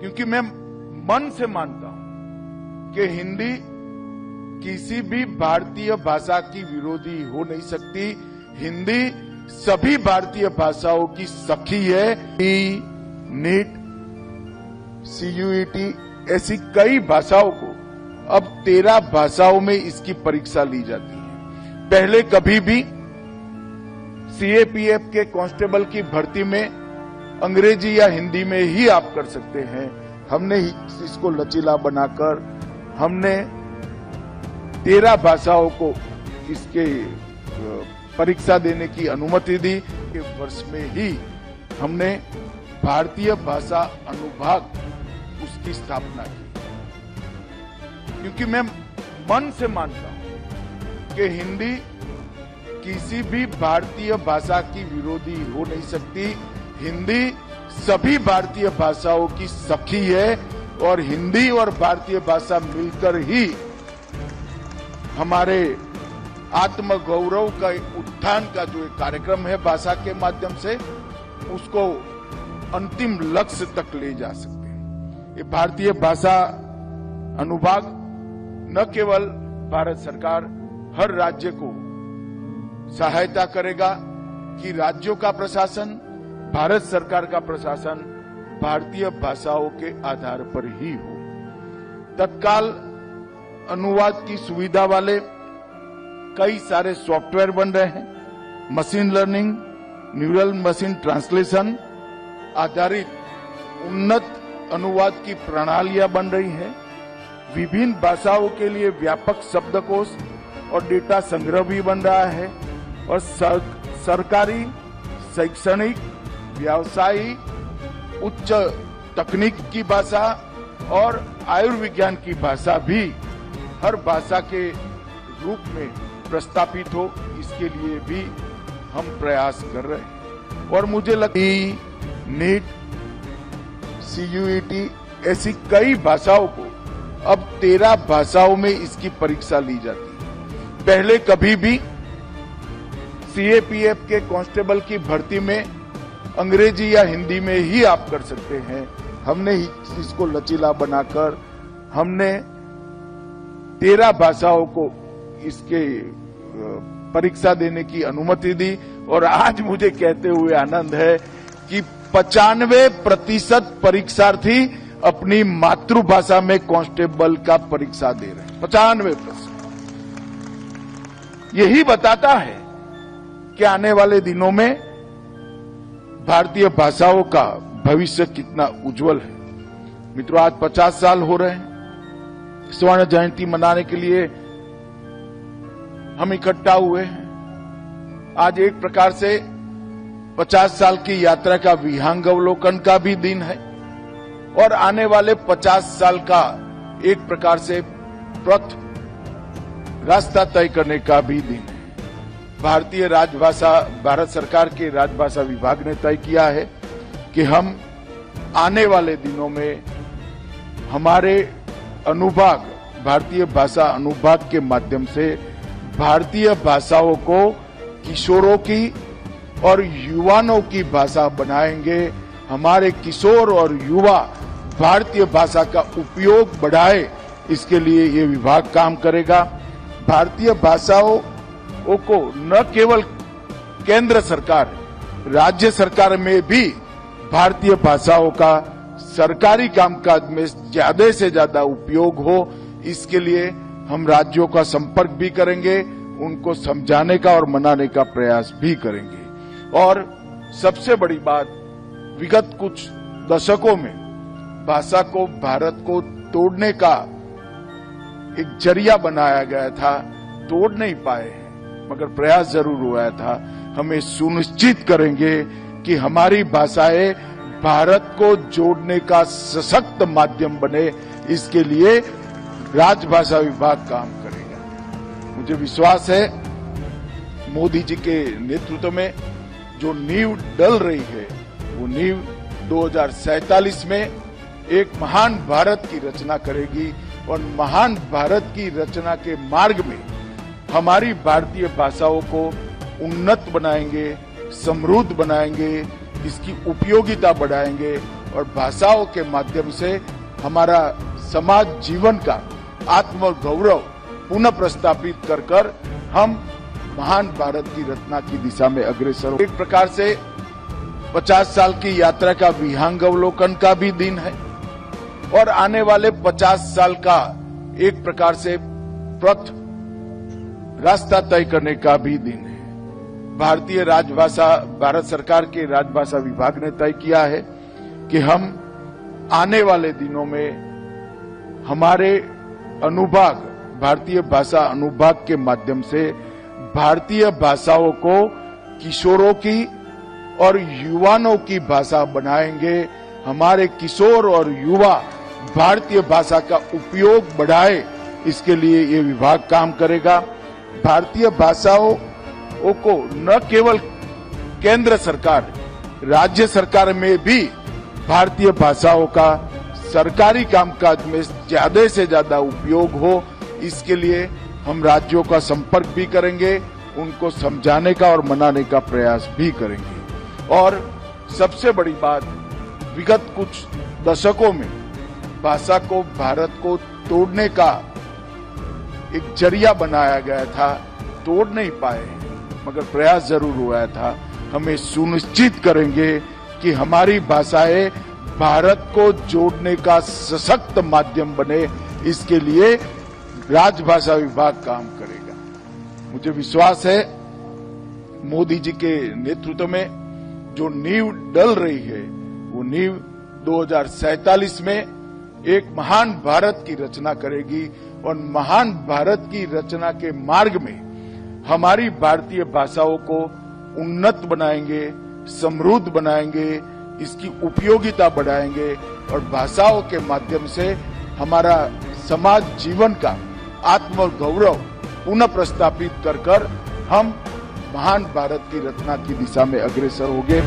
क्योंकि मैं मन से मानता हूं कि हिंदी किसी भी भारतीय भाषा की विरोधी हो नहीं सकती। हिंदी सभी भारतीय भाषाओं की सखी है। नीट, CUET ऐसी कई भाषाओं को अब 13 भाषाओं में इसकी परीक्षा ली जाती है। पहले कभी भी CAPF के कांस्टेबल की भर्ती में अंग्रेजी या हिंदी में ही आप कर सकते हैं। हमने इसको लचीला बनाकर हमने 13 भाषाओं को इसके परीक्षा देने की अनुमति दी। के वर्ष में ही हमने भारतीय भाषा अनुभाग उसकी स्थापना की, क्योंकि मैं मन से मानता हूं कि हिंदी किसी भी भारतीय भाषा की विरोधी हो नहीं सकती। हिंदी सभी भारतीय भाषाओं की सखी है और हिंदी और भारतीय भाषा मिलकर ही हमारे आत्मगौरव का उत्थान का जो एक कार्यक्रम है भाषा के माध्यम से, उसको अंतिम लक्ष्य तक ले जा सकते हैं। ये भारतीय भाषा अनुभाग न केवल भारत सरकार हर राज्य को सहायता करेगा कि राज्यों का प्रशासन, भारत सरकार का प्रशासन भारतीय भाषाओं के आधार पर ही हो। तत्काल अनुवाद की सुविधा वाले कई सारे सॉफ्टवेयर बन रहे हैं। Machine learning, neural machine translation आधारित उन्नत अनुवाद की प्रणालियां बन रही हैं। विभिन्न भाषाओं के लिए व्यापक शब्दकोश और डेटा संग्रह भी बन रहा है और सरकारी, शैक्षणिक, व्यावसायिक, उच्च तकनीक की भाषा और आयुर्विज्ञान की भाषा भी हर भाषा के रूप में प्रस्तापित हो, इसके लिए भी हम प्रयास कर रहे हैं। और मुझे लगता है नीट, CUET ऐसी कई भाषाओं को अब 13 भाषाओं में इसकी परीक्षा ली जाती है। पहले कभी भी CAPF के कांस्टेबल की भर्ती में अंग्रेजी या हिंदी में ही आप कर सकते हैं। हमने इसको लचीला बनाकर हमने 13 भाषाओं को इसके परीक्षा देने की अनुमति दी। और आज मुझे कहते हुए आनंद है कि 95% परीक्षार्थी अपनी मातृभाषा में कांस्टेबल का परीक्षा दे रहे हैं। 95%। यही बताता है कि आने वाले दिनों में भारतीय भाषाओं का भविष्य कितना उज्जवल है। मित्रों, आज 50 साल हो रहे हैं स्वर्ण जयंती मनाने के लिए हम इकट्ठा हुए हैं। आज एक प्रकार से 50 साल की यात्रा का विहंगावलोकन का भी दिन है और आने वाले 50 साल का एक प्रकार से पथ रास्ता तय करने का भी दिन है। भारतीय राजभाषा, भारत सरकार के राजभाषा विभाग ने तय किया है कि हम आने वाले दिनों में हमारे अनुभाग, भारतीय भाषा अनुभाग के माध्यम से भारतीय भाषाओं को किशोरों की और युवाओं की भाषा बनाएंगे। हमारे किशोर और युवा भारतीय भाषा का उपयोग बढ़ाए, इसके लिए ये विभाग काम करेगा। भारतीय भाषाओं को न केवल केंद्र सरकार, राज्य सरकार में भी भारतीय भाषाओं का सरकारी कामकाज में ज्यादा से ज्यादा उपयोग हो, इसके लिए हम राज्यों का संपर्क भी करेंगे, उनको समझाने का और मनाने का प्रयास भी करेंगे। और सबसे बड़ी बात, विगत कुछ दशकों में भाषा को, भारत को तोड़ने का एक जरिया बनाया गया था, तोड़ नहीं पाए हैं, मगर प्रयास जरूर हुआ था। हमें सुनिश्चित करेंगे कि हमारी भाषाएं भारत को जोड़ने का सशक्त माध्यम बने, इसके लिए राजभाषा विभाग काम करेगा। मुझे विश्वास है मोदी जी के नेतृत्व में जो नींव डल रही है, वो नींव 2047 में एक महान भारत की रचना करेगी और महान भारत की रचना के मार्ग में हमारी भारतीय भाषाओं को उन्नत बनाएंगे, समृद्ध बनाएंगे, इसकी उपयोगिता बढ़ाएंगे और भाषाओं के माध्यम से हमारा समाज जीवन का आत्मगौरव पुनः प्रस्थापित कर हम महान भारत की रचना की दिशा में अग्रसर हो। एक प्रकार से 50 साल की यात्रा का विहंगावलोकन का भी दिन है और आने वाले 50 साल का एक प्रकार से पथ रास्ता तय करने का भी दिन है। भारतीय राजभाषा, भारत सरकार के राजभाषा विभाग ने तय किया है कि हम आने वाले दिनों में हमारे अनुभाग, भारतीय भाषा अनुभाग के माध्यम से भारतीय भाषाओं को किशोरों की और युवाओं की भाषा बनाएंगे। हमारे किशोर और युवा भारतीय भाषा का उपयोग बढ़ाए, इसके लिए ये विभाग काम करेगा। भारतीय भाषाओं को न केवल केंद्र सरकार, राज्य सरकार में भी भारतीय भाषाओं का सरकारी कामकाज में ज्यादा से ज्यादा उपयोग हो, इसके लिए हम राज्यों का संपर्क भी करेंगे, उनको समझाने का और मनाने का प्रयास भी करेंगे। और सबसे बड़ी बात, विगत कुछ दशकों में भाषा को भारत को तोड़ने का एक जरिया बनाया गया था, तोड़ नहीं पाए मगर प्रयास जरूर हुआ था। हमें सुनिश्चित करेंगे कि हमारी भाषाएं भारत को जोड़ने का सशक्त माध्यम बने, इसके लिए राजभाषा विभाग काम करेगा। मुझे विश्वास है मोदी जी के नेतृत्व में जो नींव डल रही है, वो नींव 2047 में एक महान भारत की रचना करेगी और महान भारत की रचना के मार्ग में हमारी भारतीय भाषाओं को उन्नत बनाएंगे, समृद्ध बनाएंगे, इसकी उपयोगिता बढ़ाएंगे और भाषाओं के माध्यम से हमारा समाज जीवन का आत्मगौरव पुनः प्रस्थापित कर हम महान भारत की रचना की दिशा में अग्रसर होंगे।